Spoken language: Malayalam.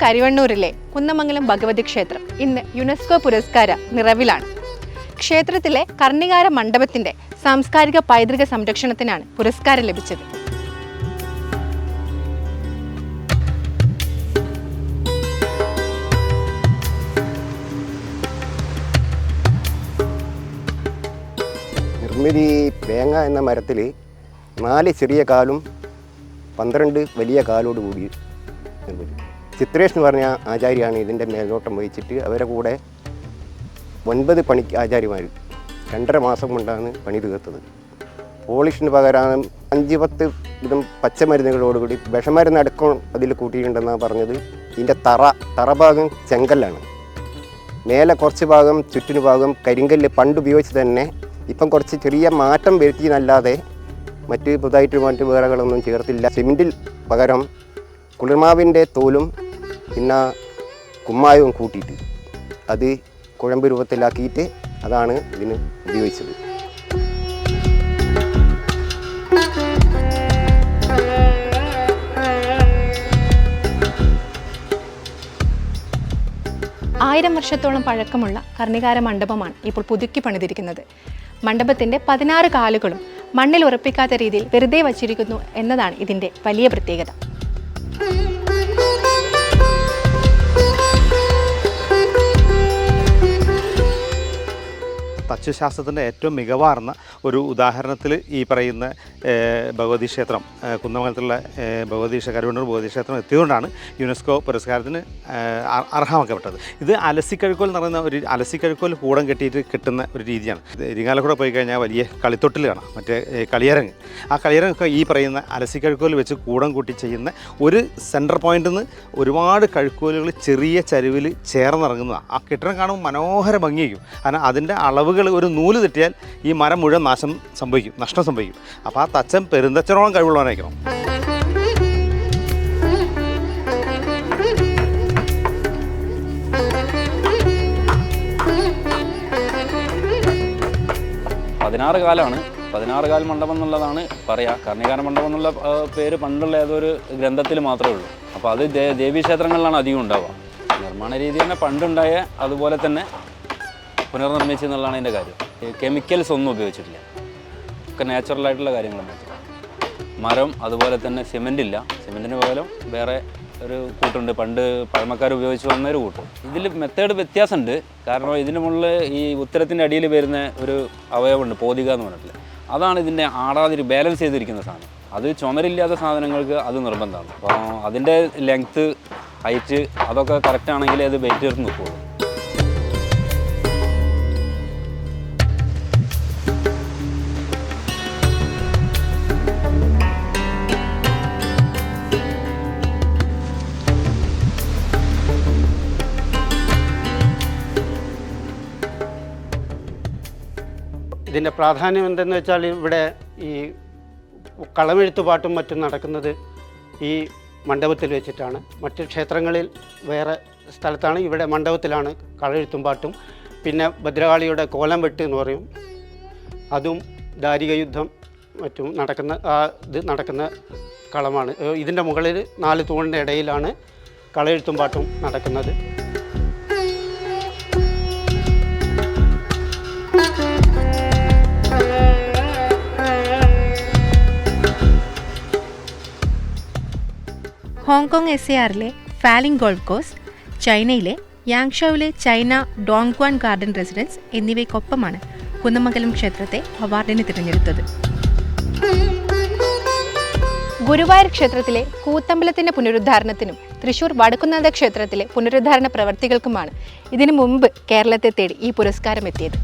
കരിവണ്ണൂരിലെ കുന്നമംഗലം ഭഗവതി ക്ഷേത്രം ഇന്ന് യുനെസ്കോ പുരസ്കാര നിറവിലാണ്. ക്ഷേത്രത്തിലെ കർണികാര മണ്ഡപത്തിന്റെ സാംസ്കാരിക പൈതൃക സംരക്ഷണത്തിനാണ് പുരസ്കാരം ലഭിച്ചത്. നിർമ്മിതി വേങ്ങ എന്ന മരത്തിൽ 4 ചെറിയ കാലും 12 വലിയ കാലോട് കൂടി നിർമ്മിതി. ചിത്രേഷ് എന്ന് പറഞ്ഞ ആചാര്യാണ് ഇതിൻ്റെ മേൽനോട്ടം വഹിച്ചിട്ട് അവരെ കൂടെ 9 ആചാര്യമാർ 2.5 മാസം കൊണ്ടാണ് പണി തീർത്തത്. പോളിഷിന് പകരം 5-10 വിധം പച്ചമരുന്നുകളോടുകൂടി വിഷമരുന്ന് അടക്കം അതിൽ കൂട്ടിയിട്ടുണ്ടെന്നാണ് പറഞ്ഞത്. ഇതിൻ്റെ തറഭാഗം ചെങ്കല്ലാണ്. മേലെ കുറച്ച് ഭാഗം ചുറ്റിനു ഭാഗം കരിങ്കല്ല് പണ്ട് ഉപയോഗിച്ച് തന്നെ. ഇപ്പം കുറച്ച് ചെറിയ മാറ്റം വരുത്തിയെന്നല്ലാതെ മറ്റ് പുതുതായിട്ട് വേറെകളൊന്നും ചേർത്തില്ല. സിമെൻറ്റിൽ പകരം കുളിർമാവിൻ്റെ തോലും പിന്നെ കുമ്മായവും കൂട്ടിയിട്ട് അത് കുഴമ്പ് രൂപത്തിലാക്കിയിട്ട് അതാണ് ഇതിന് ഉപയോഗിച്ചത്. ആയിരം വർഷത്തോളം പഴക്കമുള്ള കർണികാര മണ്ഡപമാണ് ഇപ്പോൾ പുതുക്കി പണിതിരിക്കുന്നത്. മണ്ഡപത്തിൻ്റെ 16 കാലുകളും മണ്ണിൽ ഉറപ്പിക്കാത്ത രീതിയിൽ വെറുതെ വച്ചിരിക്കുന്നു എന്നതാണ് ഇതിൻ്റെ വലിയ പ്രത്യേകത. തച്ചുശാസ്ത്രത്തിൻ്റെ ഏറ്റവും മികവാർന്ന ഒരു ഉദാഹരണത്തിൽ ഈ പറയുന്ന ഭഗവതി ക്ഷേത്രം, കുന്നമംഗലത്തുള്ള കരിവണ്ണൂർ ഭഗവതി ക്ഷേത്രം എത്തിയതുകൊണ്ടാണ് യുനെസ്കോ പുരസ്കാരത്തിന് അർഹമാക്കപ്പെട്ടത്. ഇത് അലസിക്കഴുക്കോൽ എന്ന് പറയുന്ന ഒരു അലസിക്കഴുക്കോൽ കൂടം കെട്ടിയിട്ട് കിട്ടുന്ന ഒരു രീതിയാണ്. ഇരിങ്ങാലക്കുട പോയി കഴിഞ്ഞാൽ വലിയ കളിത്തൊട്ടിൽ കാണാം, മറ്റേ കളിയരങ്ങ്. ആ കളിയരങ്ങൊക്കെ ഈ പറയുന്ന അലസിക്കഴുക്കോൽ വെച്ച് കൂടം കൂട്ടി ചെയ്യുന്ന ഒരു സെൻറ്റർ പോയിന്റിൽ നിന്ന് ഒരുപാട് കഴുക്കോലുകൾ ചെറിയ ചരിവിൽ ചേർന്നിറങ്ങുന്നതാണ്. ആ കെട്ടിടം കാണുമ്പോൾ മനോഹര ഭംഗിയായിരിക്കും. കാരണം അതിൻ്റെ അളവുകൾ ഒരു നൂല് തെറ്റിയാൽ ഈ മരം മുഴുവൻ നഷ്ടം സംഭവിക്കും. അപ്പോൾ ആ തച്ചൻ പെരുന്തച്ചനോളം കഴിവുള്ളവനായിരിക്കണം. കാലാണ് 16 കാൽ മണ്ഡപം എന്നുള്ളതാണ് പറയുക. കർണികാര മണ്ഡപം എന്നുള്ള പേര് പണ്ടുള്ള ഏതൊരു ഗ്രന്ഥത്തിൽ മാത്രമേ ഉള്ളൂ. അപ്പോൾ അത് ദേവീക്ഷേത്രങ്ങളിലാണ് അധികം ഉണ്ടാവുക. നിർമ്മാണ രീതി തന്നെ പണ്ടുണ്ടായ അതുപോലെ തന്നെ പുനർനിർമ്മിച്ചു എന്നുള്ളതാണ് അതിൻ്റെ കാര്യം. കെമിക്കൽസ് ഒന്നും ഉപയോഗിച്ചിട്ടില്ല, ഒക്കെ നാച്ചുറലായിട്ടുള്ള കാര്യങ്ങൾ മാത്രം. മരം അതുപോലെ തന്നെ സിമെൻ്റ് ഇല്ല, സിമെൻറ്റിന് പകരം വേറെ ഒരു കൂട്ടുണ്ട്, പണ്ട് പഴമക്കാർ ഉപയോഗിച്ച് വന്നൊരു കൂട്ട്. ഇതിൽ മെത്തേഡ് വ്യത്യാസമുണ്ട്. കാരണം ഇതിന് മുകളിൽ ഈ ഉത്തരത്തിൻ്റെ അടിയിൽ വരുന്ന ഒരു അവയവമുണ്ട്, പോതിക എന്ന് പറഞ്ഞിട്ടില്ല. അതാണ് ഇതിൻ്റെ ബാലൻസ് ചെയ്തിരിക്കുന്ന സാധനം. അത് ചുമരില്ലാത്ത സാധനങ്ങൾക്ക് അത് നിർബന്ധമാണ്. അപ്പോൾ അതിൻ്റെ ലെങ്ത്ത്, ഹൈറ്റ് അതൊക്കെ കറക്റ്റ് ആണെങ്കിലേ അത് വെയിറ്റ് ചേർത്ത് നിൽക്കുള്ളൂ. ഇതിൻ്റെ പ്രാധാന്യം എന്തെന്ന് വെച്ചാൽ ഇവിടെ ഈ കളമെഴുത്തുപാട്ടും മറ്റും നടക്കുന്നത് ഈ മണ്ഡപത്തിൽ വെച്ചിട്ടാണ്. മറ്റ് ക്ഷേത്രങ്ങളിൽ വേറെ സ്ഥലത്താണ്, ഇവിടെ മണ്ഡപത്തിലാണ് കളമെഴുത്തും പാട്ടും. പിന്നെ ഭദ്രകാളിയുടെ കോലം വെട്ട് എന്ന് പറയും, അതും ദാരിക യുദ്ധം മറ്റും നടക്കുന്ന കളമാണ്. ഇതിൻ്റെ മുകളിൽ 4 തൂണിൻ്റെ ഇടയിലാണ് കളമെഴുത്തും പാട്ടും നടക്കുന്നത്. ഹോങ്കോങ് SARലെ ഫാലിംഗ് ഗോൾഫ് കോഴ്സ്, ചൈനയിലെ യാങ്ഷൌവിലെ ചൈന ഡോങ്ഗ്വാൻ ഗാർഡൻ റെസിഡൻസ് എന്നിവയ്ക്കൊപ്പമാണ് കുന്നമംഗലം ക്ഷേത്രത്തെ അവാർഡിന് തിരഞ്ഞെടുത്തത്. ഗുരുവായൂർ ക്ഷേത്രത്തിലെ കൂത്തമ്പലത്തിന്റെ പുനരുദ്ധാരണത്തിനും തൃശൂർ വടക്കുന്നാഥ ക്ഷേത്രത്തിലെ പുനരുദ്ധാരണ പ്രവർത്തികൾക്കുമാണ് ഇതിനു മുമ്പ് കേരളത്തെ തേടി ഈ പുരസ്കാരം എത്തിയത്.